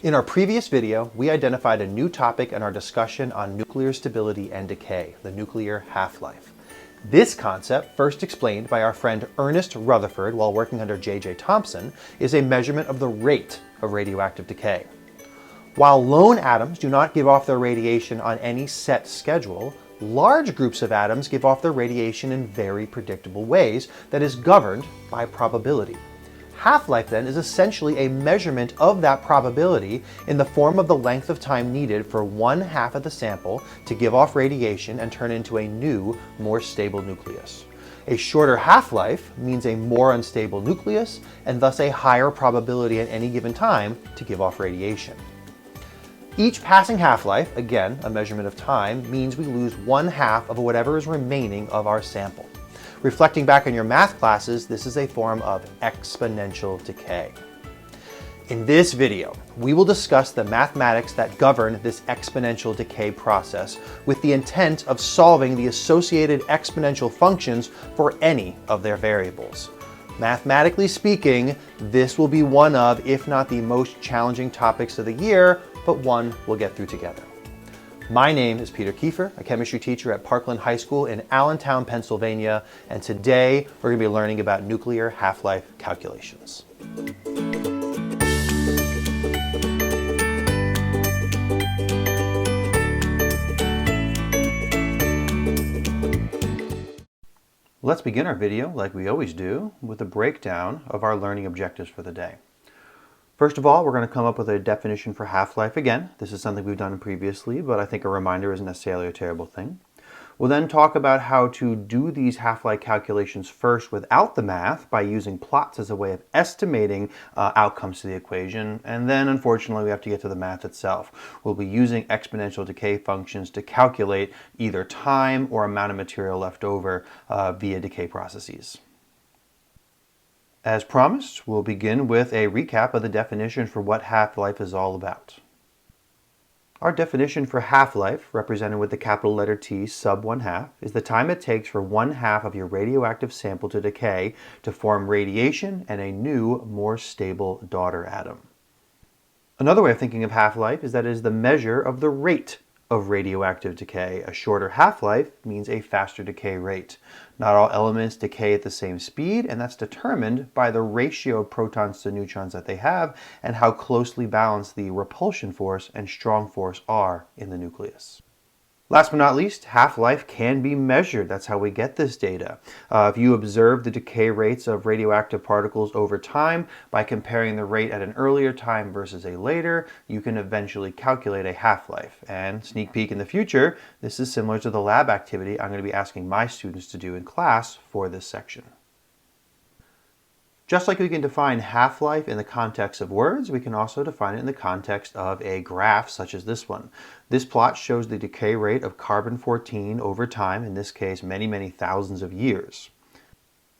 In our previous video, we identified a new topic in our discussion on nuclear stability and decay, the nuclear half-life. This concept, first explained by our friend Ernest Rutherford while working under J.J. Thomson, is a measurement of the rate of radioactive decay. While lone atoms do not give off their radiation on any set schedule, large groups of atoms give off their radiation in very predictable ways that is governed by probability. Half-life then is essentially a measurement of that probability in the form of the length of time needed for one half of the sample to give off radiation and turn into a new, more stable nucleus. A shorter half-life means a more unstable nucleus and thus a higher probability at any given time to give off radiation. Each passing half-life, again a measurement of time, means we lose one half of whatever is remaining of our sample. Reflecting back on your math classes, this is a form of exponential decay. In this video, we will discuss the mathematics that govern this exponential decay process with the intent of solving the associated exponential functions for any of their variables. Mathematically speaking, this will be one of, if not the most challenging topics of the year, but one we'll get through together. My name is Peter Kiefer, a chemistry teacher at Parkland High School in Allentown, Pennsylvania, and today we're going to be learning about nuclear half-life calculations. Let's begin our video, like we always do, with a breakdown of our learning objectives for the day. First of all, we're going to come up with a definition for half-life again. This is something we've done previously, but I think a reminder isn't necessarily a terrible thing. We'll then talk about how to do these half-life calculations first without the math by using plots as a way of estimating outcomes to the equation. And then, unfortunately, we have to get to the math itself. We'll be using exponential decay functions to calculate either time or amount of material left over via decay processes. As promised, we'll begin with a recap of the definition for what half-life is all about. Our definition for half-life, represented with the capital letter T sub 1/2, is the time it takes for one half of your radioactive sample to decay to form radiation and a new, more stable daughter atom. Another way of thinking of half-life is that it is the measure of the rate of radioactive decay. A shorter half-life means a faster decay rate. Not all elements decay at the same speed, and that's determined by the ratio of protons to neutrons that they have and how closely balanced the repulsion force and strong force are in the nucleus. Last but not least, half-life can be measured. That's how we get this data. If you observe the decay rates of radioactive particles over time by comparing the rate at an earlier time versus a later, you can eventually calculate a half-life. And sneak peek in the future, this is similar to the lab activity I'm going to be asking my students to do in class for this section. Just like we can define half-life in the context of words, we can also define it in the context of a graph such as this one. This plot shows the decay rate of carbon-14 over time, in this case many, many thousands of years.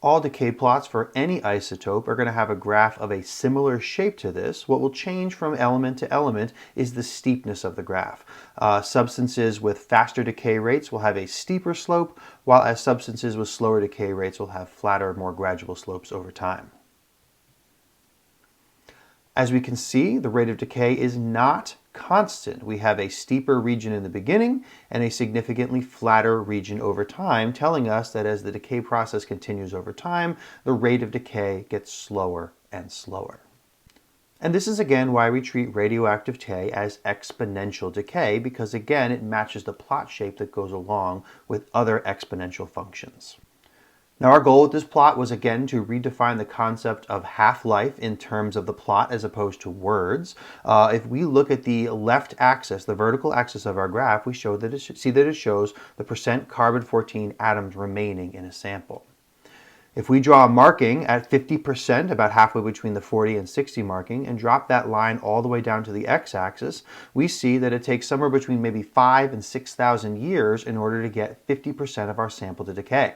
All decay plots for any isotope are going to have a graph of a similar shape to this. What will change from element to element is the steepness of the graph. Substances with faster decay rates will have a steeper slope, while as substances with slower decay rates will have flatter, more gradual slopes over time. As we can see, the rate of decay is not constant. We have a steeper region in the beginning and a significantly flatter region over time, telling us that as the decay process continues over time, the rate of decay gets slower and slower. And this is again why we treat radioactive decay as exponential decay, because again it matches the plot shape that goes along with other exponential functions. Now our goal with this plot was again to redefine the concept of half-life in terms of the plot as opposed to words. If we look at the left axis, the vertical axis of our graph, we see that it shows the percent carbon-14 atoms remaining in a sample. If we draw a marking at 50%, about halfway between the 40 and 60 marking, and drop that line all the way down to the x-axis, we see that it takes somewhere between maybe 5,000 and 6,000 years in order to get 50% of our sample to decay.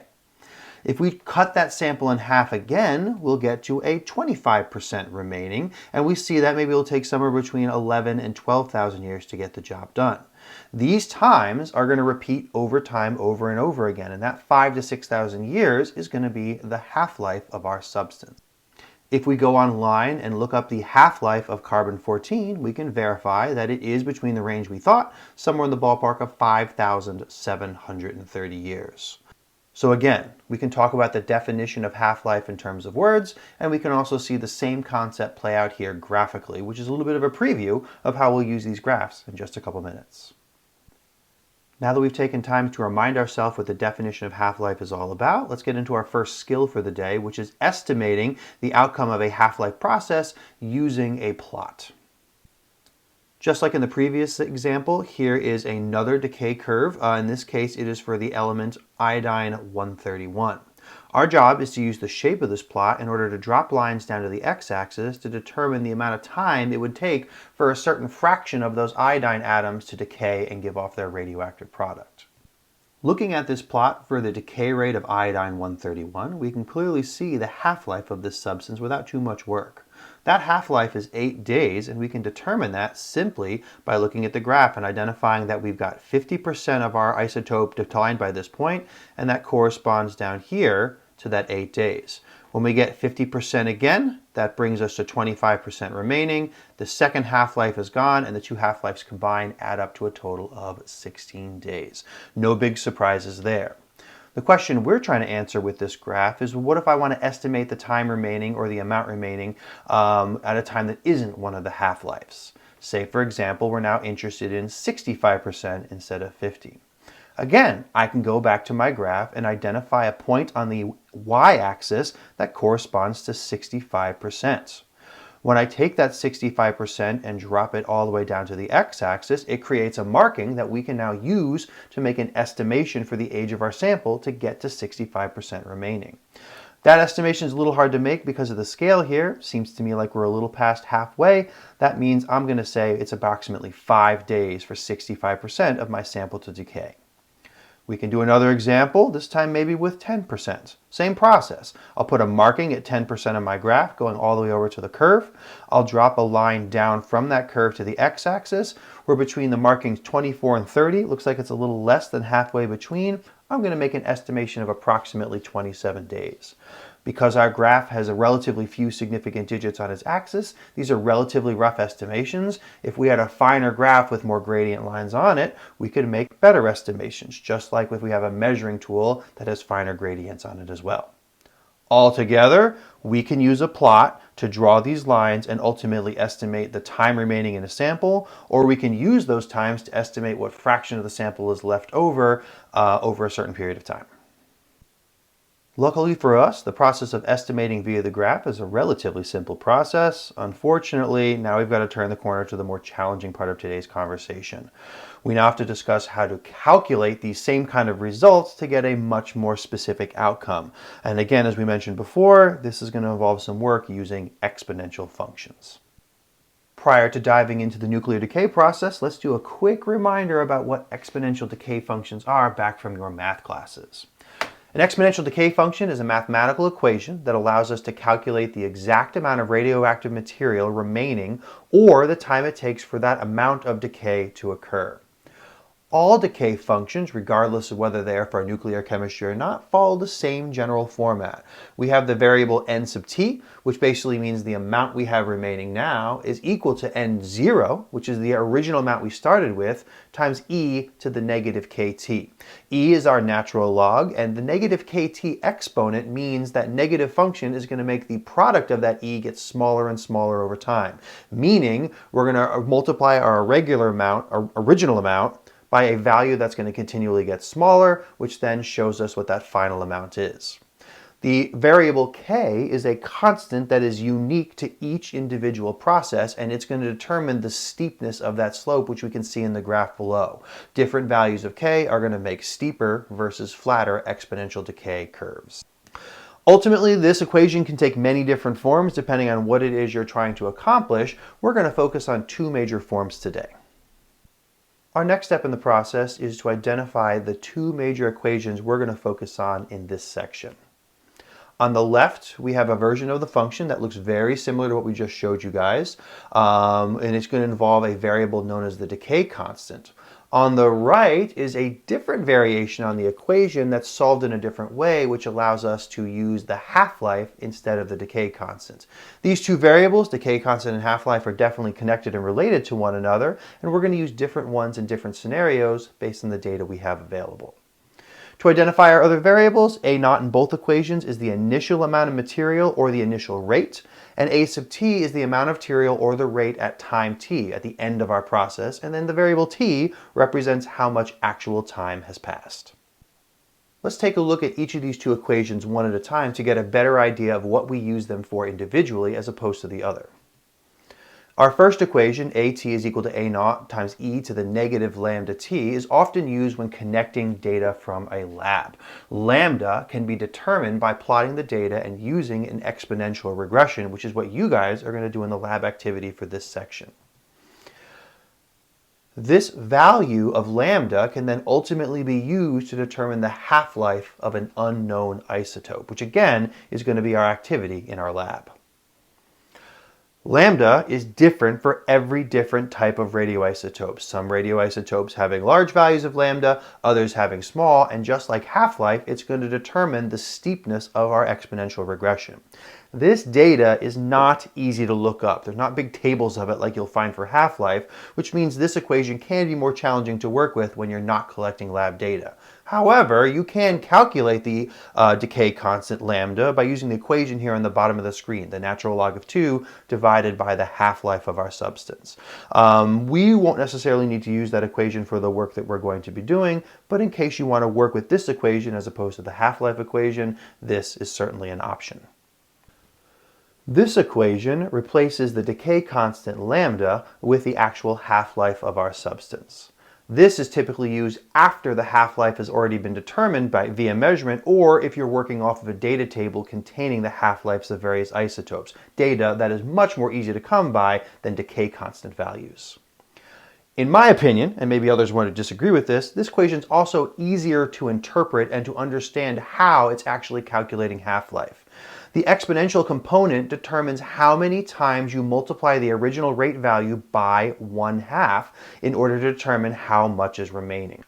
If we cut that sample in half again, we'll get to a 25% remaining, and we see that maybe it'll take somewhere between 11,000 and 12,000 years to get the job done. These times are going to repeat over time over and over again, and that 5,000 to 6,000 years is going to be the half-life of our substance. If we go online and look up the half-life of carbon-14, we can verify that it is between the range we thought, somewhere in the ballpark of 5,730 years. So again, we can talk about the definition of half-life in terms of words, and we can also see the same concept play out here graphically, which is a little bit of a preview of how we'll use these graphs in just a couple minutes. Now that we've taken time to remind ourselves what the definition of half-life is all about, let's get into our first skill for the day, which is estimating the outcome of a half-life process using a plot. Just like in the previous example, here is another decay curve. In this case, it is for the element iodine-131. Our job is to use the shape of this plot in order to drop lines down to the x-axis to determine the amount of time it would take for a certain fraction of those iodine atoms to decay and give off their radioactive product. Looking at this plot for the decay rate of iodine-131, we can clearly see the half-life of this substance without too much work. That half-life is 8 days, and we can determine that simply by looking at the graph and identifying that we've got 50% of our isotope defined by this point, and that corresponds down here to that 8 days. When we get 50% again, that brings us to 25% remaining. The second half-life is gone, and the two half-lives combined add up to a total of 16 days. No big surprises there. The question we're trying to answer with this graph is, what if I want to estimate the time remaining or the amount remaining at a time that isn't one of the half-lives? Say, for example, we're now interested in 65% instead of 50. Again, I can go back to my graph and identify a point on the y-axis that corresponds to 65%. When I take that 65% and drop it all the way down to the x-axis, it creates a marking that we can now use to make an estimation for the age of our sample to get to 65% remaining. That estimation is a little hard to make because of the scale here. Seems to me like we're a little past halfway. That means I'm going to say it's approximately 5 days for 65% of my sample to decay. We can do another example, this time maybe with 10%. Same process. I'll put a marking at 10% of my graph going all the way over to the curve. I'll drop a line down from that curve to the x-axis, where between the markings 24 and 30, looks like it's a little less than halfway between. I'm going to make an estimation of approximately 27 days. Because our graph has a relatively few significant digits on its axis, these are relatively rough estimations. If we had a finer graph with more gradient lines on it, we could make better estimations, just like if we have a measuring tool that has finer gradients on it as well. Altogether, we can use a plot to draw these lines and ultimately estimate the time remaining in a sample, or we can use those times to estimate what fraction of the sample is left over over a certain period of time. Luckily for us, the process of estimating via the graph is a relatively simple process. Unfortunately, now we've got to turn the corner to the more challenging part of today's conversation. We now have to discuss how to calculate these same kind of results to get a much more specific outcome. And again, as we mentioned before, this is going to involve some work using exponential functions. Prior to diving into the nuclear decay process, let's do a quick reminder about what exponential decay functions are back from your math classes. An exponential decay function is a mathematical equation that allows us to calculate the exact amount of radioactive material remaining or the time it takes for that amount of decay to occur. All decay functions, regardless of whether they are for nuclear chemistry or not, follow the same general format. We have the variable n sub t, which basically means the amount we have remaining now is equal to n0, which is the original amount we started with, times e to the negative kt. E is our natural log, and the negative kt exponent means that negative function is going to make the product of that e get smaller and smaller over time. Meaning, we're going to multiply our regular amount, our original amount, by a value that's going to continually get smaller, which then shows us what that final amount is. The variable k is a constant that is unique to each individual process, and it's going to determine the steepness of that slope, which we can see in the graph below. Different values of k are going to make steeper versus flatter exponential decay curves. Ultimately, this equation can take many different forms depending on what it is you're trying to accomplish. We're going to focus on two major forms today. Our next step in the process is to identify the two major equations we're going to focus on in this section. On the left, we have a version of the function that looks very similar to what we just showed you guys, and it's going to involve a variable known as the decay constant. On the right is a different variation on the equation that's solved in a different way, which allows us to use the half-life instead of the decay constant. These two variables, decay constant and half-life, are definitely connected and related to one another, and we're going to use different ones in different scenarios based on the data we have available. To identify our other variables, A naught in both equations is the initial amount of material or the initial rate, and A sub t is the amount of material or the rate at time t, at the end of our process, and then the variable t represents how much actual time has passed. Let's take a look at each of these two equations one at a time to get a better idea of what we use them for individually as opposed to the other. Our first equation, AT is equal to A naught times e to the negative lambda t, is often used when connecting data from a lab. Lambda can be determined by plotting the data and using an exponential regression, which is what you guys are going to do in the lab activity for this section. This value of lambda can then ultimately be used to determine the half-life of an unknown isotope, which again is going to be our activity in our lab. Lambda is different for every different type of radioisotopes. Some radioisotopes having large values of lambda, others having small, and just like half-life, it's going to determine the steepness of our exponential regression. This data is not easy to look up. There's not big tables of it like you'll find for half-life, which means this equation can be more challenging to work with when you're not collecting lab data. However, you can calculate the decay constant lambda by using the equation here on the bottom of the screen, the natural log of 2 divided by the half-life of our substance. We won't necessarily need to use that equation for the work that we're going to be doing, but in case you want to work with this equation as opposed to the half-life equation, this is certainly an option. This equation replaces the decay constant lambda with the actual half-life of our substance. This is typically used after the half-life has already been determined via measurement, or if you're working off of a data table containing the half-lives of various isotopes, data that is much more easy to come by than decay constant values. In my opinion, and maybe others want to disagree with this equation is also easier to interpret and to understand how it's actually calculating half-life. The exponential component determines how many times you multiply the original rate value by 1/2 in order to determine how much is remaining.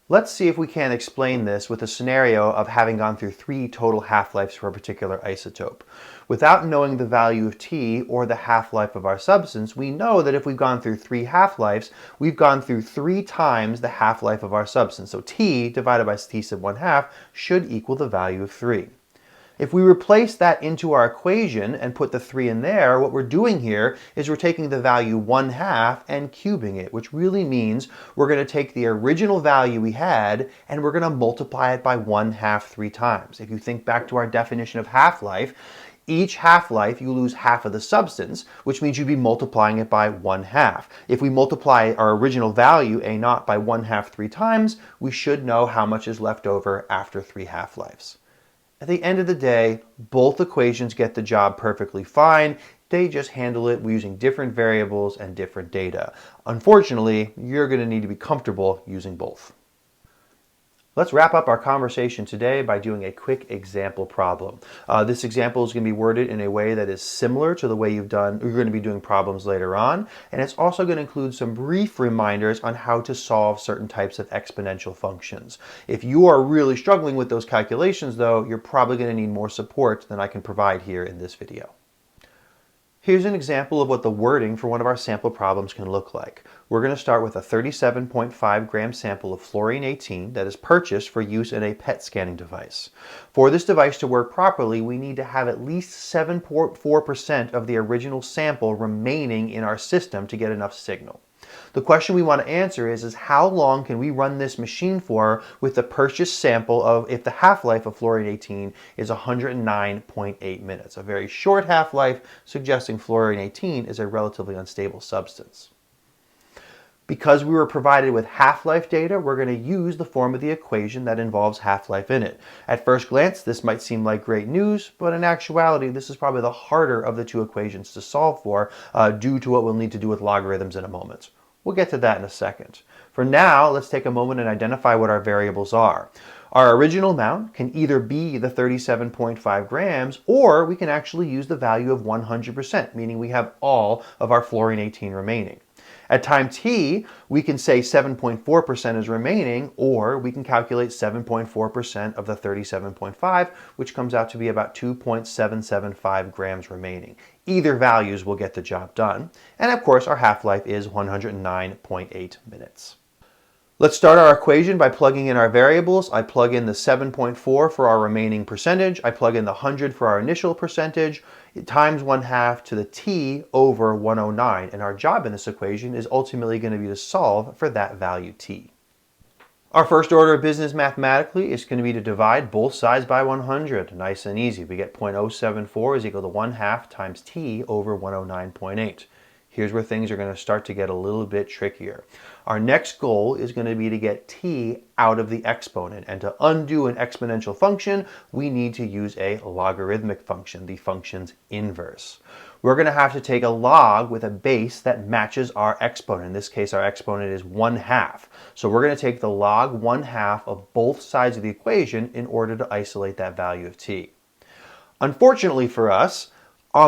Let's see if we can explain this with a scenario of having gone through 3 total half-lives for a particular isotope. Without knowing the value of t or the half-life of our substance, we know that if we've gone through 3 half-lives, we've gone through 3 times the half-life of our substance. So t divided by t sub 1/2 should equal the value of 3. If we replace that into our equation and put the 3 in there, what we're doing here is we're taking the value 1/2 and cubing it, which really means we're going to take the original value we had and we're going to multiply it by 1/2 3 times. If you think back to our definition of half-life, each half-life you lose half of the substance, which means you'd be multiplying it by 1/2. If we multiply our original value, A naught, by 1/2 3 times, we should know how much is left over after 3 half-lives. At the end of the day, both equations get the job perfectly fine. They just handle it using different variables and different data. Unfortunately, you're going to need to be comfortable using both. Let's wrap up our conversation today by doing a quick example problem. This example is going to be worded in a way that is similar to the way you're going to be doing problems later on, and it's also going to include some brief reminders on how to solve certain types of exponential functions. If you are really struggling with those calculations, though, you're probably going to need more support than I can provide here in this video. Here's an example of what the wording for one of our sample problems can look like. We're going to start with a 37.5 gram sample of fluorine-18 that is purchased for use in a PET scanning device. For this device to work properly, we need to have at least 7.4% of the original sample remaining in our system to get enough signal. The question we want to answer is how long can we run this machine for with the purchased sample of if the half-life of fluorine-18 is 109.8 minutes. A very short half-life, suggesting fluorine-18 is a relatively unstable substance. Because we were provided with half-life data, we're going to use the form of the equation that involves half-life in it. At first glance, this might seem like great news, but in actuality, this is probably the harder of the two equations to solve for due to what we'll need to do with logarithms in a moment. We'll get to that in a second. For now, let's take a moment and identify what our variables are. Our original amount can either be the 37.5 grams, or we can actually use the value of 100%, meaning we have all of our fluorine-18 remaining. At time t, we can say 7.4% is remaining, or we can calculate 7.4% of the 37.5, which comes out to be about 2.775 grams remaining. Either values will get the job done. And of course, our half-life is 109.8 minutes. Let's start our equation by plugging in our variables. I plug in the 7.4 for our remaining percentage. I plug in the 100 for our initial percentage, times 1/2 to the t over 109. And our job in this equation is ultimately going to be to solve for that value t. Our first order of business mathematically is going to be to divide both sides by 100. Nice and easy. We get 0.074 is equal to 1/2 times t over 109.8. Here's where things are going to start to get a little bit trickier. Our next goal is going to be to get t out of the exponent. And to undo an exponential function, we need to use a logarithmic function, the function's inverse. We're going to have to take a log with a base that matches our exponent. In this case, our exponent is 1/2. So we're going to take the log 1/2 of both sides of the equation in order to isolate that value of t. Unfortunately for us,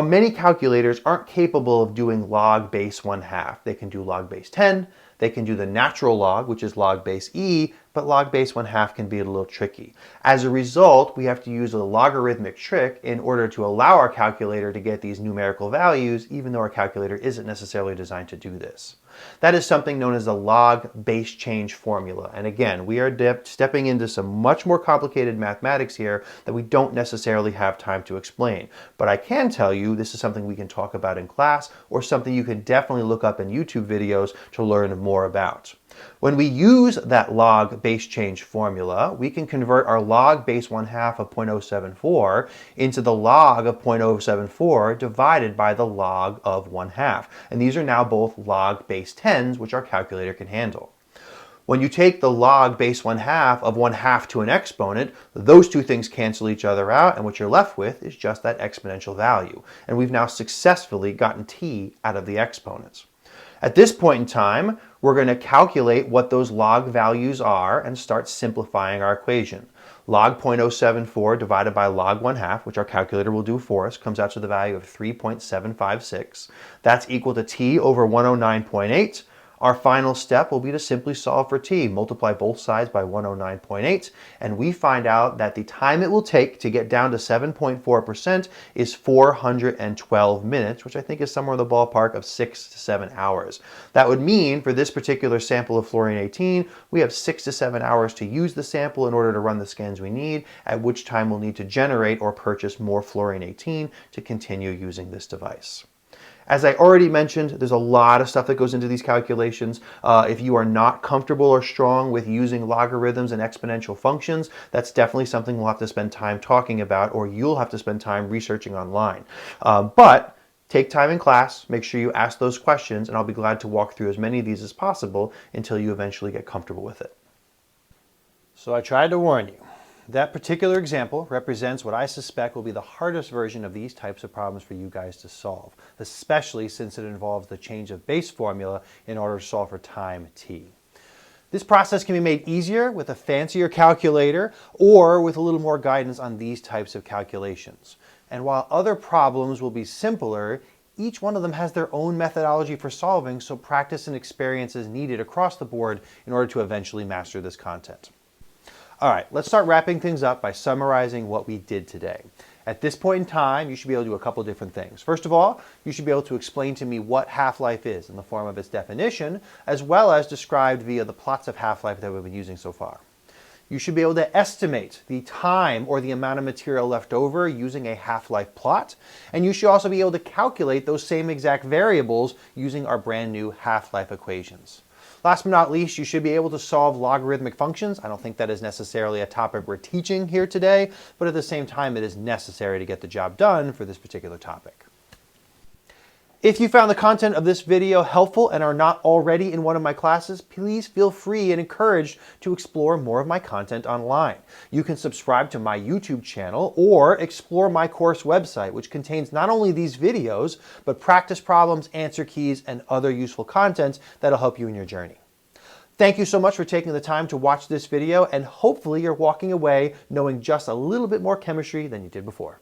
many calculators aren't capable of doing log base 1/2. They can do log base 10, they can do the natural log, which is log base e, but log base 1/2 can be a little tricky. As a result, we have to use a logarithmic trick in order to allow our calculator to get these numerical values, even though our calculator isn't necessarily designed to do this. That is something known as the log base change formula. And again, we are stepping into some much more complicated mathematics here that we don't necessarily have time to explain. But I can tell you this is something we can talk about in class, or something you can definitely look up in YouTube videos to learn more about. When we use that log base change formula, we can convert our log base 1/2 of 0.074 into the log of 0.074 divided by the log of 1/2. And these are now both log base 10s, which our calculator can handle. When you take the log base 1/2 of 1/2 to an exponent, those two things cancel each other out, and what you're left with is just that exponential value. And we've now successfully gotten t out of the exponents. At this point in time, we're going to calculate what those log values are and start simplifying our equation. Log 0.074 divided by log 1/2, which our calculator will do for us, comes out to the value of 3.756. That's equal to t over 109.8. Our final step will be to simply solve for t. Multiply both sides by 109.8, and we find out that the time it will take to get down to 7.4% is 412 minutes, which I think is somewhere in the ballpark of 6 to 7 hours. That would mean for this particular sample of fluorine-18, we have 6 to 7 hours to use the sample in order to run the scans we need, at which time we'll need to generate or purchase more fluorine-18 to continue using this device. As I already mentioned, there's a lot of stuff that goes into these calculations. If you are not comfortable or strong with using logarithms and exponential functions, that's definitely something we'll have to spend time talking about, or you'll have to spend time researching online. But take time in class, make sure you ask those questions, and I'll be glad to walk through as many of these as possible until you eventually get comfortable with it. So I tried to warn you. That particular example represents what I suspect will be the hardest version of these types of problems for you guys to solve, especially since it involves the change of base formula in order to solve for time t. This process can be made easier with a fancier calculator or with a little more guidance on these types of calculations. And while other problems will be simpler, each one of them has their own methodology for solving, so practice and experience is needed across the board in order to eventually master this content. All right, let's start wrapping things up by summarizing what we did today. At this point in time, you should be able to do a couple different things. First of all, you should be able to explain to me what half-life is in the form of its definition, as well as described via the plots of half-life that we've been using so far. You should be able to estimate the time or the amount of material left over using a half-life plot, and you should also be able to calculate those same exact variables using our brand new half-life equations. Last but not least, you should be able to solve logarithmic functions. I don't think that is necessarily a topic we're teaching here today, but at the same time, it is necessary to get the job done for this particular topic. If you found the content of this video helpful and are not already in one of my classes, please feel free and encouraged to explore more of my content online. You can subscribe to my YouTube channel or explore my course website, which contains not only these videos, but practice problems, answer keys, and other useful content that'll help you in your journey. Thank you so much for taking the time to watch this video, and hopefully you're walking away knowing just a little bit more chemistry than you did before.